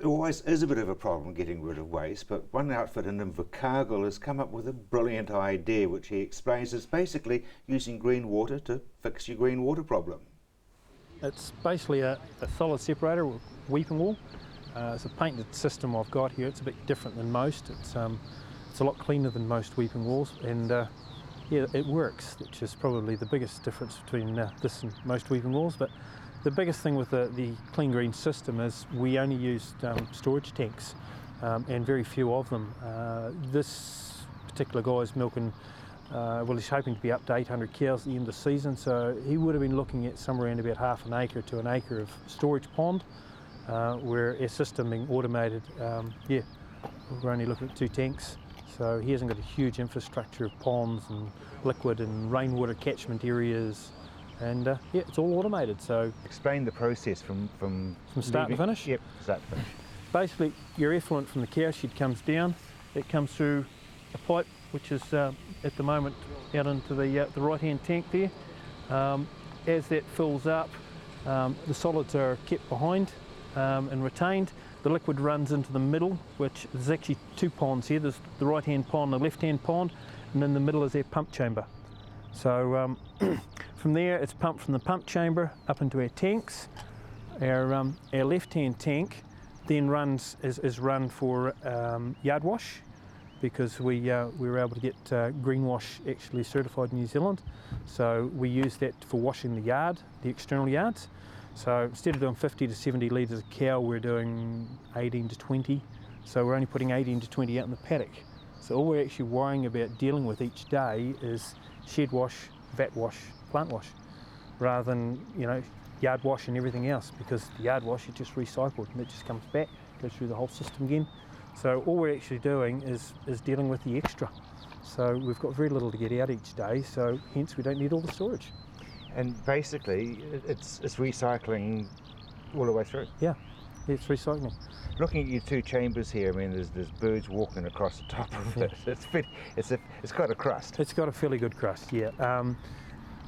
It always is a bit of a problem getting rid of waste, but one outfit in Invercargill has come up with a brilliant idea which he explains is basically using green water to fix your green water problem. It's basically a solid separator with weeping wall. It's a painted system I've got here. It's a bit different than most. It's a lot cleaner than most weeping walls, and yeah, it works, which is probably the biggest difference between this and most weeping walls. But the biggest thing with the clean green system is we only used storage tanks, and very few of them. This particular guy's milking, well, he's hoping to be up to 800 cows at the end of the season, so he would have been looking at somewhere around about half an acre to an acre of storage pond, where our system being automated, yeah, we're only looking at 2 tanks. So he hasn't got a huge infrastructure of ponds and liquid and rainwater catchment areas, and yeah, it's all automated. So explain the process from start to finish. Yep, start to finish. Basically, your effluent from the cow shed comes down. It comes through a pipe, which is at the moment out into the right-hand tank there. As that fills up, the solids are kept behind and retained. The liquid runs into the middle, which there's actually 2 ponds here. There's the right-hand pond, the left-hand pond, and in the middle is our pump chamber. So from there, it's pumped from the pump chamber up into our tanks. Our left-hand tank then is run for yard wash, because we were able to get green wash actually certified in New Zealand. So we use that for washing the yard, the external yards. So instead of doing 50 to 70 litres a cow, we're doing 18 to 20. So we're only putting 18 to 20 out in the paddock. So all we're actually worrying about dealing with each day is shed wash, vat wash, plant wash, rather than, you know, yard wash and everything else, because the yard wash is just recycled and it just comes back, goes through the whole system again. So all we're actually doing is dealing with the extra. So we've got very little to get out each day, so hence we don't need all the storage. And basically, it's recycling all the way through. Yeah, it's recycling. Looking at your 2 chambers here, I mean, there's birds walking across the top of it. It's got a crust. It's got a fairly good crust, yeah.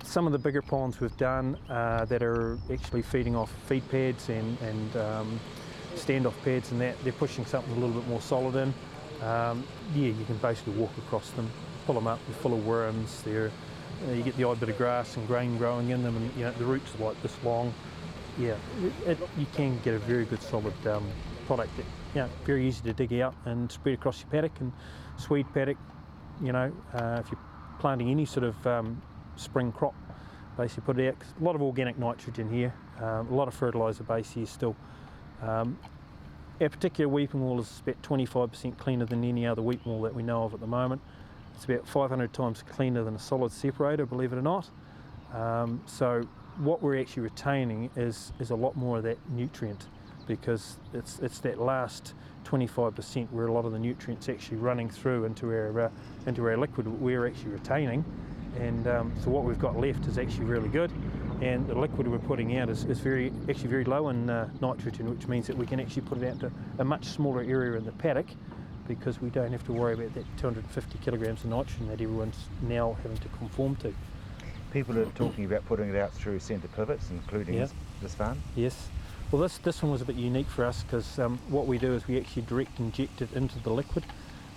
Some of the bigger ponds we've done that are actually feeding off feed pads and standoff pads and that, they're pushing something a little bit more solid in. Yeah, you can basically walk across them, pull them up, they're full of worms. You get the odd bit of grass and grain growing in them, and you know, the roots are like this long. Yeah, you can get a very good solid product that, you know, very easy to dig out and spread across your paddock and swede paddock. You know, if you're planting any sort of spring crop, basically put it out. 'Cause a lot of organic nitrogen here, a lot of fertiliser base here still. Our particular weeping wall is about 25% cleaner than any other weeping wall that we know of at the moment. It's about 500 times cleaner than a solid separator, believe it or not. So what we're actually retaining is a lot more of that nutrient, because it's that last 25% where a lot of the nutrients actually running through into our liquid we're actually retaining. And so what we've got left is actually really good, and the liquid we're putting out is very low in nitrogen, which means that we can actually put it out to a much smaller area in the paddock, because we don't have to worry about that 250 kilograms of nitrogen that everyone's now having to conform to. People are talking about putting it out through centre pivots, including this farm. Yes. Well, this one was a bit unique for us, because what we do is we actually direct inject it into the liquid.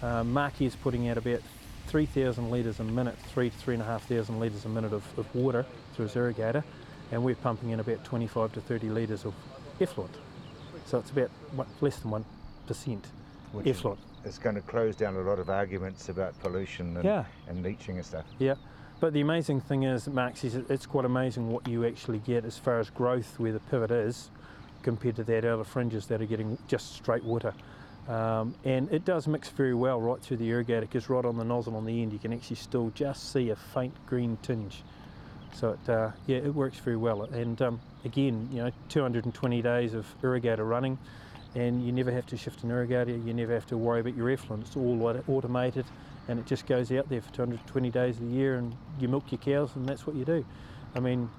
Marky is putting out about 3,000 litres a minute, 3,000 to 3,500 litres a minute of water through his irrigator, and we're pumping in about 25 to 30 litres of effluent. So it's about less than 1% effluent. It's going to close down a lot of arguments about pollution and leaching and stuff. Yeah, but the amazing thing is, Mark says, it's quite amazing what you actually get as far as growth where the pivot is, compared to that outer fringes that are getting just straight water. And it does mix very well right through the irrigator, because right on the nozzle on the end you can actually still just see a faint green tinge. So it works very well. And again, you know, 220 days of irrigator running, and you never have to shift an irrigator, you never have to worry about your effluent. It's all automated, and it just goes out there for 220 days of the year, and you milk your cows, and that's what you do. I mean,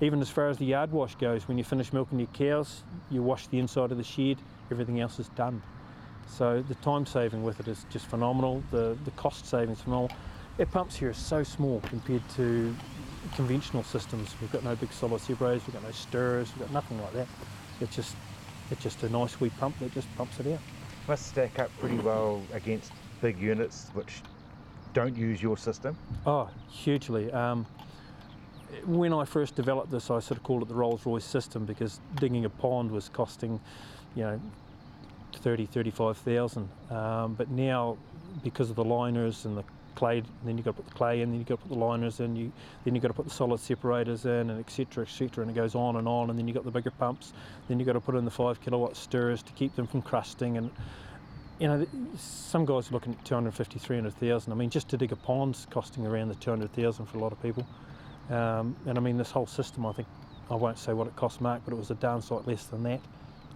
even as far as the yard wash goes, when you finish milking your cows, you wash the inside of the shed, everything else is done. So the time saving with it is just phenomenal, the cost saving is phenomenal. Our pumps here are so small compared to conventional systems. We've got no big solid separators, we've got no stirrers, we've got nothing like that. It's just It's just a nice wee pump that just pumps it out. Must stack up pretty well against big units which don't use your system. Oh, hugely. When I first developed this, I sort of called it the Rolls-Royce system because digging a pond was costing, 35,000. But now, because of the liners and the clay, then you've got to put the clay in, then you've got to put the liners in, then you've got to put the solid separators in, and etc., and it goes on, and then you've got the bigger pumps, then you've got to put in the 5 kilowatt stirrers to keep them from crusting, and some guys are looking at 250, 300,000. I mean, just to dig a pond's costing around the 200,000 for a lot of people. And I mean, this whole system, I think, I won't say what it cost Mark, but it was a darn sight less than that,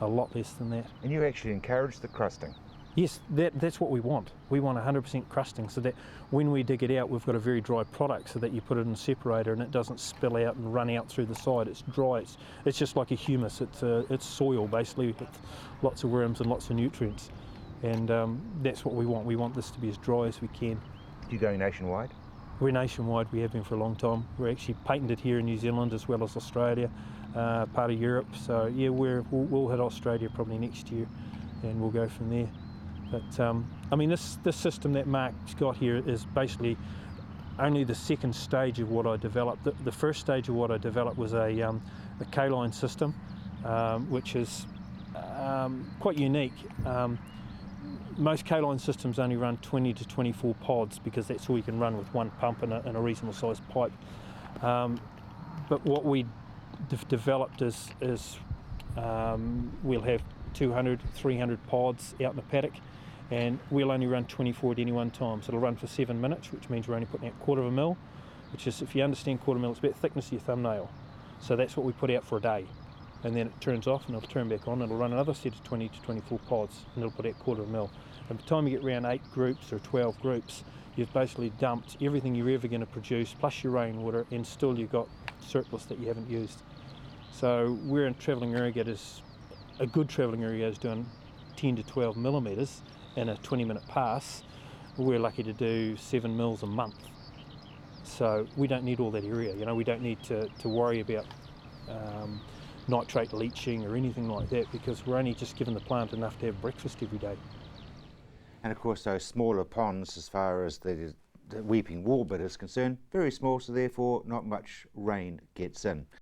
a lot less than that. And you actually encourage the crusting? Yes, that's what we want. We want 100% crusting, so that when we dig it out, we've got a very dry product, so that you put it in a separator and it doesn't spill out and run out through the side. It's dry. It's just like a humus. It's soil basically with lots of worms and lots of nutrients, and that's what we want. We want this to be as dry as we can. Do you go nationwide? We're nationwide. We have been for a long time. We're actually patented here in New Zealand as well as Australia, part of Europe. So yeah, we'll hit Australia probably next year, and we'll go from there. But I mean, this system that Mark's got here is basically only the second stage of what I developed. The first stage of what I developed was a K-line system, which is quite unique. Most K-line systems only run 20 to 24 pods because that's all you can run with one pump and a reasonable sized pipe. But what we developed is we'll have 200, 300 pods out in the paddock, and we'll only run 24 at any one time. So it'll run for 7 minutes, which means we're only putting out 1/4 mil, which is, if you understand 1/4 mil, it's about the thickness of your thumbnail. So that's what we put out for a day. And then it turns off and it'll turn back on. It'll run another set of 20 to 24 pods, and it'll put out 1/4 mil. And by the time you get around 8 groups or 12 groups, you've basically dumped everything you're ever going to produce, plus your rainwater, and still you've got surplus that you haven't used. So we're in travelling irrigators, a good travelling irrigator is doing 10 to 12 millimetres in a 20-minute pass. We're lucky to do 7 mils a month. So we don't need all that area. We don't need to worry about nitrate leaching or anything like that, because we're only just giving the plant enough to have breakfast every day. And of course those smaller ponds, as far as the weeping warbit is concerned, very small, so therefore not much rain gets in.